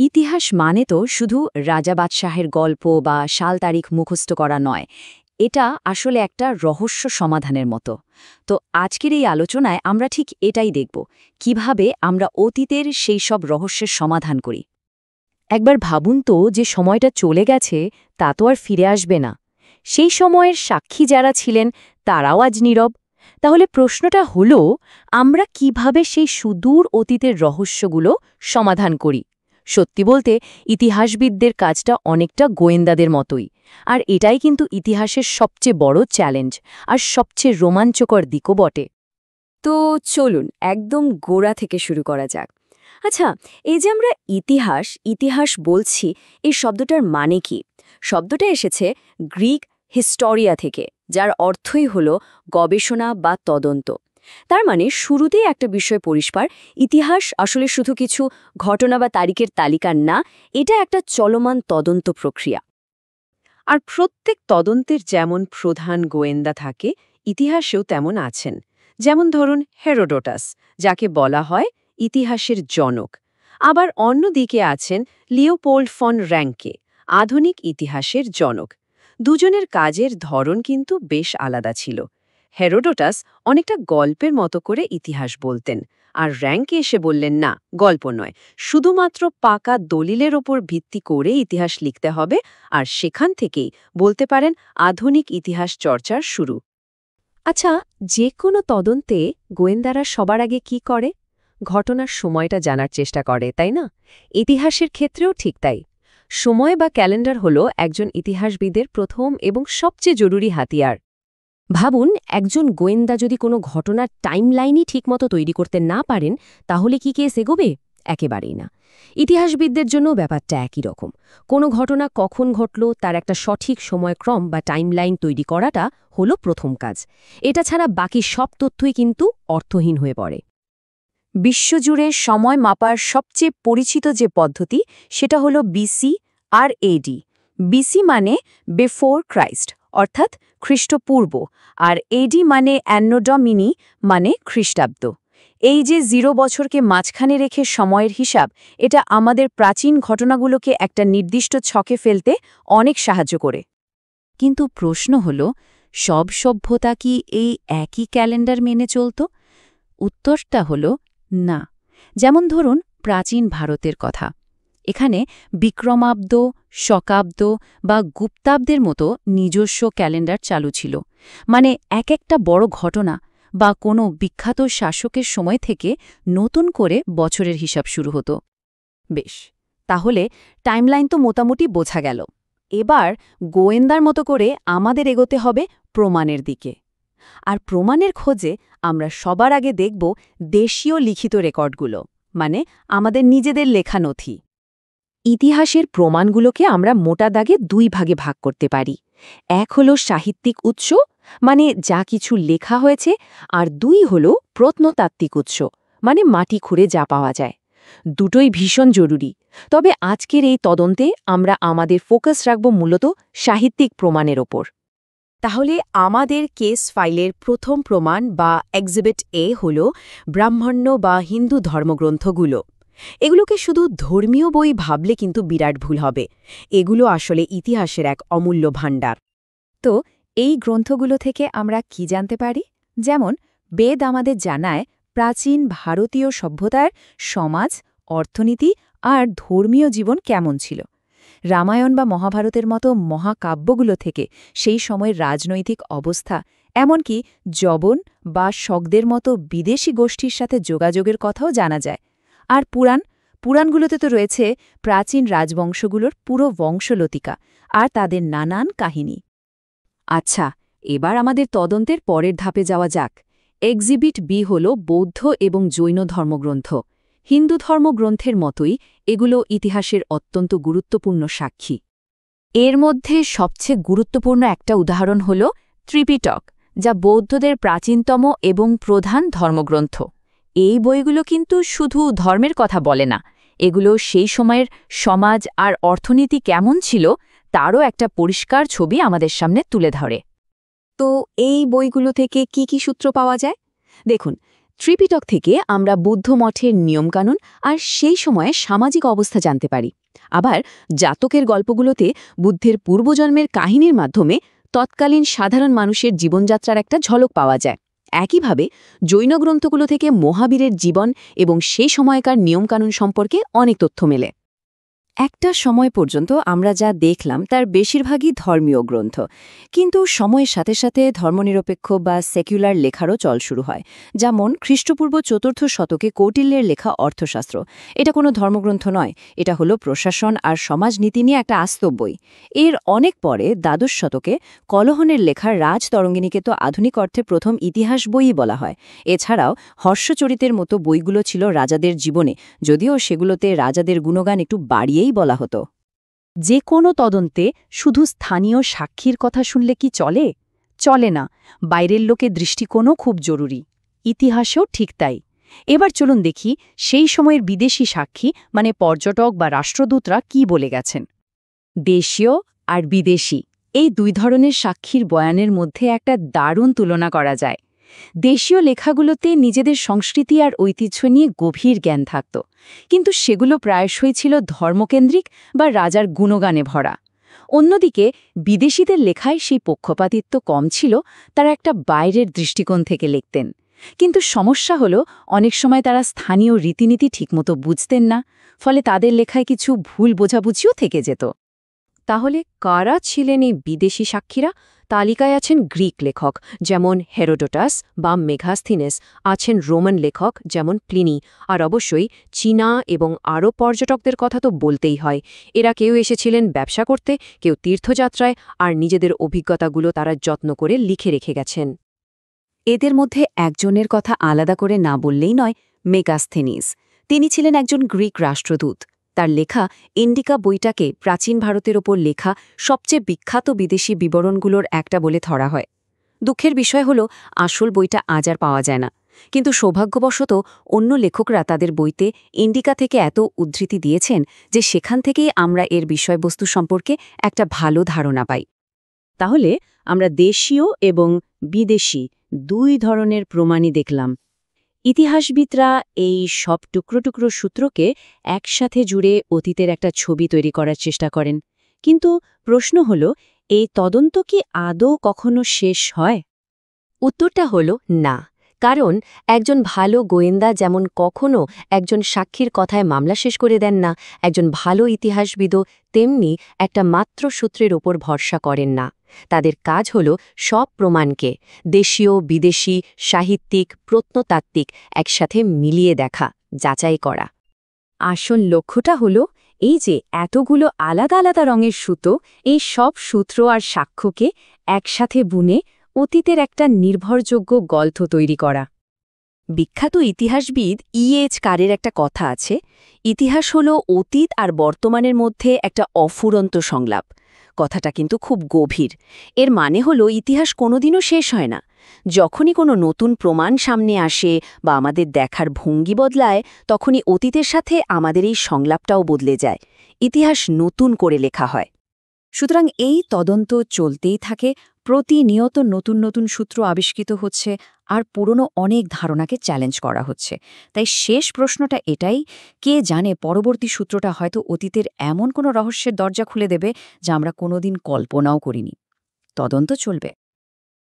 ইতিহাস মানে তো শুধু রাজা বাদশাহের গল্প বা সাল তারিখ মুখস্থ করা নয়, এটা আসলে একটা রহস্য সমাধানের মতো। তো আজকের এই আলোচনায় আমরা ঠিক এটাই দেখব, কিভাবে আমরা অতীতের সেই সব রহস্যের সমাধান করি। একবার ভাবুন তো, যে সময়টা চলে গেছে তা তো আর ফিরে আসবে না। সেই সময়ের সাক্ষী যারা ছিলেন তারাও আজ নীরব। তাহলে প্রশ্নটা হলো, আমরা কিভাবে সেই সুদূর অতীতের রহস্যগুলো সমাধান করি? সত্যি বলতে ইতিহাসবিদদের কাজটা অনেকটা গোয়েন্দাদের মতোই। আর এটাই কিন্তু ইতিহাসের সবচেয়ে বড় চ্যালেঞ্জ, আর সবচেয়ে রোমাঞ্চকর দিকও বটে। তো চলুন একদম গোড়া থেকে শুরু করা যাক। আচ্ছা, এই যে আমরা ইতিহাস ইতিহাস বলছি, এই শব্দটার মানে কি? শব্দটা এসেছে গ্রিক হিস্টোরিয়া থেকে, যার অর্থই হলো গবেষণা বা তদন্ত। তার মানে শুরুতেই একটা বিষয় পরিষ্কার, ইতিহাস আসলে শুধু কিছু ঘটনা বা তারিখের তালিকা না, এটা একটা চলমান তদন্ত প্রক্রিয়া। আর প্রত্যেক তদন্তের যেমন প্রধান গোয়েন্দা থাকে, ইতিহাসেও তেমন আছেন। যেমন ধরুন হেরোডোটাস, যাকে বলা হয় ইতিহাসের জনক। আবার অন্যদিকে আছেন লিওপোল্ড ফন র্যাঙ্কে, আধুনিক ইতিহাসের জনক। দুজনের কাজের ধরন কিন্তু বেশ আলাদা ছিল। হেরোডোটাস অনেকটা গল্পের মতো করে ইতিহাস বলতেন, আর র্যাঙ্কে এসে বললেন না, গল্প নয়, শুধুমাত্র পাকা দলিলের ওপর ভিত্তি করে ইতিহাস লিখতে হবে। আর সেখান থেকেই বলতে পারেন আধুনিক ইতিহাস চর্চার শুরু। আচ্ছা, যে কোনো তদন্তে গোয়েন্দারা সবার আগে কি করে? ঘটনার সময়টা জানার চেষ্টা করে, তাই না? ইতিহাসের ক্ষেত্রেও ঠিক তাই। সময় বা ক্যালেন্ডার হলো একজন ইতিহাসবিদের প্রথম এবং সবচেয়ে জরুরি হাতিয়ার। ভাবুন, একজন গোয়েন্দা যদি কোনো ঘটনার টাইমলাইনই ঠিকমতো তৈরি করতে না পারেন, তাহলে কি কেস এগোবে? একেবারেই না। ইতিহাসবিদদের জন্য ব্যাপারটা একই রকম। কোনো ঘটনা কখন ঘটল তার একটা সঠিক সময়ক্রম বা টাইমলাইন তৈরি করাটা হলো প্রথম কাজ। এটা ছাড়া বাকি সব তথ্যই কিন্তু অর্থহীন হয়ে পড়ে। বিশ্বজুড়ে সময় মাপার সবচেয়ে পরিচিত যে পদ্ধতি, সেটা হলো বিসি আর এডি। বিসি মানে বিফোর ক্রাইস্ট, অর্থাৎ খ্রিস্টপূর্ব, আর এডি মানে অ্যান্নো ডমিনি, মানে খ্রিস্টাব্দ। এই যে 0 বছরকে মাঝখানে রেখে সময়ের হিসাব, এটা আমাদের প্রাচীন ঘটনাগুলোকে একটা নির্দিষ্ট ছকে ফেলতে অনেক সাহায্য করে। কিন্তু প্রশ্ন হল, সব সভ্যতা কি এই একই ক্যালেন্ডার মেনে চলত? উত্তরটা হল না। যেমন ধরুন প্রাচীন ভারতের কথা। এখানে বিক্রমাব্দ, শকাব্দ বা গুপ্তাব্দের মতো নিজস্ব ক্যালেন্ডার চালু ছিল। মানে এক একটা বড় ঘটনা বা কোনো বিখ্যাত শাসকের সময় থেকে নতুন করে বছরের হিসাব শুরু হতো। বেশ, তাহলে টাইমলাইন তো মোটামুটি বোঝা গেল। এবার গোয়েন্দার মতো করে আমাদের এগোতে হবে প্রমাণের দিকে। আর প্রমাণের খোঁজে আমরা সবার আগে দেখব দেশীয় লিখিত রেকর্ডগুলো, মানে আমাদের নিজেদের লেখা নথি। ইতিহাসের প্রমাণগুলোকে আমরা মোটা দাগে 2 ভাগে ভাগ করতে পারি। এক হলো সাহিত্যিক উৎস, মানে যা কিছু লেখা হয়েছে, আর 2 হলো প্রত্নতাত্ত্বিক উৎস, মানে মাটি খুঁড়ে যা পাওয়া যায়। দুটোই ভীষণ জরুরি। তবে আজকের এই তদন্তে আমরা আমাদের ফোকাস রাখব মূলত সাহিত্যিক প্রমাণের ওপর। তাহলে আমাদের কেস ফাইলের প্রথম প্রমাণ বা এক্সিবিট এ হল ব্রাহ্মণ্য বা হিন্দু ধর্মগ্রন্থগুলো। এগুলোকে শুধু ধর্মীয় বই ভাবলে কিন্তু বিরাট ভুল হবে। এগুলো আসলে ইতিহাসের এক অমূল্য ভাণ্ডার। তো এই গ্রন্থগুলো থেকে আমরা কি জানতে পারি? যেমন বেদ আমাদের জানায় প্রাচীন ভারতীয় সভ্যতার সমাজ, অর্থনীতি আর ধর্মীয় জীবন কেমন ছিল। রামায়ণ বা মহাভারতের মতো মহাকাব্যগুলো থেকে সেই সময়ের রাজনৈতিক অবস্থা, এমনকি যবন বা শকদের মতো বিদেশি গোষ্ঠীর সাথে যোগাযোগের কথাও জানা যায়। আর পুরাণগুলোতে তো রয়েছে প্রাচীন রাজবংশগুলোর পুরো বংশলতিকা আর তাদের নানান কাহিনী। আচ্ছা, এবার আমাদের তদন্তের পরের ধাপে যাওয়া যাক। এক্সিবিট বি হল বৌদ্ধ এবং জৈন ধর্মগ্রন্থ। হিন্দু ধর্মগ্রন্থের মতোই এগুলো ইতিহাসের অত্যন্ত গুরুত্বপূর্ণ সাক্ষী। এর মধ্যে সবচেয়ে গুরুত্বপূর্ণ একটা উদাহরণ হল ত্রিপিটক, যা বৌদ্ধদের প্রাচীনতম এবং প্রধান ধর্মগ্রন্থ। এই বইগুলো কিন্তু শুধু ধর্মের কথা বলে না, এগুলো সেই সময়ের সমাজ আর অর্থনীতি কেমন ছিল তারও একটা পরিষ্কার ছবি আমাদের সামনে তুলে ধরে। তো এই বইগুলো থেকে কি কি সূত্র পাওয়া যায়? দেখুন, ত্রিপিটক থেকে আমরা বুদ্ধ মঠের নিয়মকানুন আর সেই সময়ে সামাজিক অবস্থা জানতে পারি। আবার জাতকের গল্পগুলোতে বুদ্ধের পূর্বজন্মের কাহিনীর মাধ্যমে তৎকালীন সাধারণ মানুষের জীবনযাত্রার একটা ঝলক পাওয়া যায়। একইভাবে জৈন গ্রন্থগুলো থেকে মহাবীরের জীবন এবং সেই সময়কার নিয়মকানুন সম্পর্কে অনেক তথ্য মেলে। একটা সময় পর্যন্ত আমরা যা দেখলাম তার বেশিরভাগই ধর্মীয় গ্রন্থ, কিন্তু সময়ের সাথে সাথে ধর্মনিরপেক্ষ বা সেকুলার লেখারও চল শুরু হয়। যেমন খ্রিস্টপূর্ব ৪র্থ শতকে কৌটিল্যের লেখা অর্থশাস্ত্র। এটা কোনো ধর্মগ্রন্থ নয়, এটা হলো প্রশাসন আর সমাজনীতি নিয়ে একটা আস্তব বই। এর অনেক পরে দ্বাদশ শতকে কলহনের লেখা রাজতরঙ্গিনীকে তো আধুনিক অর্থে প্রথম ইতিহাস বইই বলা হয়। এছাড়াও হর্ষচরিতের মতো বইগুলো ছিল রাজাদের জীবনে, যদিও সেগুলোতে রাজাদের গুণগান একটু বাড়িয়েই বলা হতো। যে কোনো তদন্তে শুধু স্থানীয় সাক্ষীর কথা শুনলে কি চলে? চলে না। বাইরের লোকের দৃষ্টিকোণও খুব জরুরি। ইতিহাসেও ঠিক তাই। এবার চলুন দেখি সেই সময়ের বিদেশি সাক্ষী মানে পর্যটক বা রাষ্ট্রদূতরা কি বলে গেছেন। দেশীয় আর বিদেশি এই দুই ধরনের সাক্ষীর বয়ানের মধ্যে একটা দারুণ তুলনা করা যায়। দেশীয় লেখাগুলোতে নিজেদের সংস্কৃতি আর ঐতিহ্য নিয়ে গভীর জ্ঞান থাকত, কিন্তু সেগুলো প্রায়শই ছিল ধর্মকেন্দ্রিক বা রাজার গুণগানে ভরা। অন্যদিকে বিদেশিদের লেখায় সেই পক্ষপাতিত্ব কম ছিল, তারা একটা বাইরের দৃষ্টিকোণ থেকে লিখতেন। কিন্তু সমস্যা হলো অনেক সময় তারা স্থানীয় রীতিনীতি ঠিকমতো বুঝতেন না, ফলে তাদের লেখায় কিছু ভুল বোঝাবুঝিও থেকে যেত। তাহলে কারা ছিলেন এই বিদেশি সাক্ষীরা? তালিকায় আছেন গ্রিক লেখক যেমন হেরোডোটাস বা মেঘাস্থিনেস, আছেন রোমান লেখক যেমন প্লিনি, আর অবশ্যই চীনা এবং আরব পর্যটকদের কথা তো বলতেই হয়। এরা কেউ এসেছিলেন ব্যবসা করতে, কেউ তীর্থযাত্রায়, আর নিজেদের অভিজ্ঞতাগুলো তারা যত্ন করে লিখে রেখে গেছেন। এদের মধ্যে একজনের কথা আলাদা করে না বললেই নয়, মেগাস্থেনিস। তিনি ছিলেন একজন গ্রিক রাষ্ট্রদূত। তার লেখা ইন্ডিকা বইটাকে প্রাচীন ভারতের ওপর লেখা সবচেয়ে বিখ্যাত বিদেশি বিবরণগুলোর একটা বলে ধরা হয়। দুঃখের বিষয় হলো আসল বইটা আজ আর পাওয়া যায় না, কিন্তু সৌভাগ্যবশত অন্য লেখকরা তাদের বইতে ইন্ডিকা থেকে এত উদ্ধৃতি দিয়েছেন যে সেখান থেকেই আমরা এর বিষয়বস্তু সম্পর্কে একটা ভালো ধারণা পাই। তাহলে আমরা দেশীয় এবং বিদেশি দুই ধরনের প্রমাণই দেখলাম। ইতিহাসবিদরা এই সব টুকরো টুকরো সূত্রকে একসাথে জুড়ে অতীতের একটা ছবি তৈরি করার চেষ্টা করেন। কিন্তু প্রশ্ন হল, এই তদন্ত কি আদৌ কখনো শেষ হয়? উত্তরটা হলো না, কারণ একজন ভালো গোয়েন্দা যেমন কখনো একজন সাক্ষীর কথায় মামলা শেষ করে দেন না, একজন ভালো ইতিহাসবিদও তেমনি একটা মাত্র সূত্রের ওপর ভরসা করেন না। তাদের কাজ হল সব প্রমাণকে দেশীয়, বিদেশি, সাহিত্যিক, প্রত্নতাত্ত্বিক একসাথে মিলিয়ে দেখা, যাচাই করা। আসল লক্ষ্যটা হল এই যে এতগুলো আলাদা আলাদা রঙের সুতো, এই সব সূত্র আর সাক্ষ্যকে একসাথে বুনে অতীতের একটা নির্ভরযোগ্য গল্প তৈরি করা। বিখ্যাত ইতিহাসবিদ E.H. কারের একটা কথা আছে, ইতিহাস হল অতীত আর বর্তমানের মধ্যে একটা অফুরন্ত সংলাপ। কথাটা কিন্তু খুব গভীর। এর মানে হলো ইতিহাস কোনোদিনও শেষ হয় না। যখনই কোনো নতুন প্রমাণ সামনে আসে বা আমাদের দেখার ভঙ্গি বদলায়, তখনই অতীতের সাথে আমাদের এই সংলাপটাও বদলে যায়। ইতিহাস নতুন করে লেখা হয়। সুতরাং এই তদন্ত চলতেই থাকে, প্রতিনিয়ত নতুন নতুন সূত্র আবিষ্কৃত হচ্ছে আর পুরনো অনেক ধারণাকে চ্যালেঞ্জ করা হচ্ছে। তাই শেষ প্রশ্নটা এটাই, কে জানে পরবর্তী সূত্রটা হয়তো অতীতের এমন কোনো রহস্যের দরজা খুলে দেবে যা আমরা কোনোদিন কল্পনাও করিনি। তদন্ত চলবে।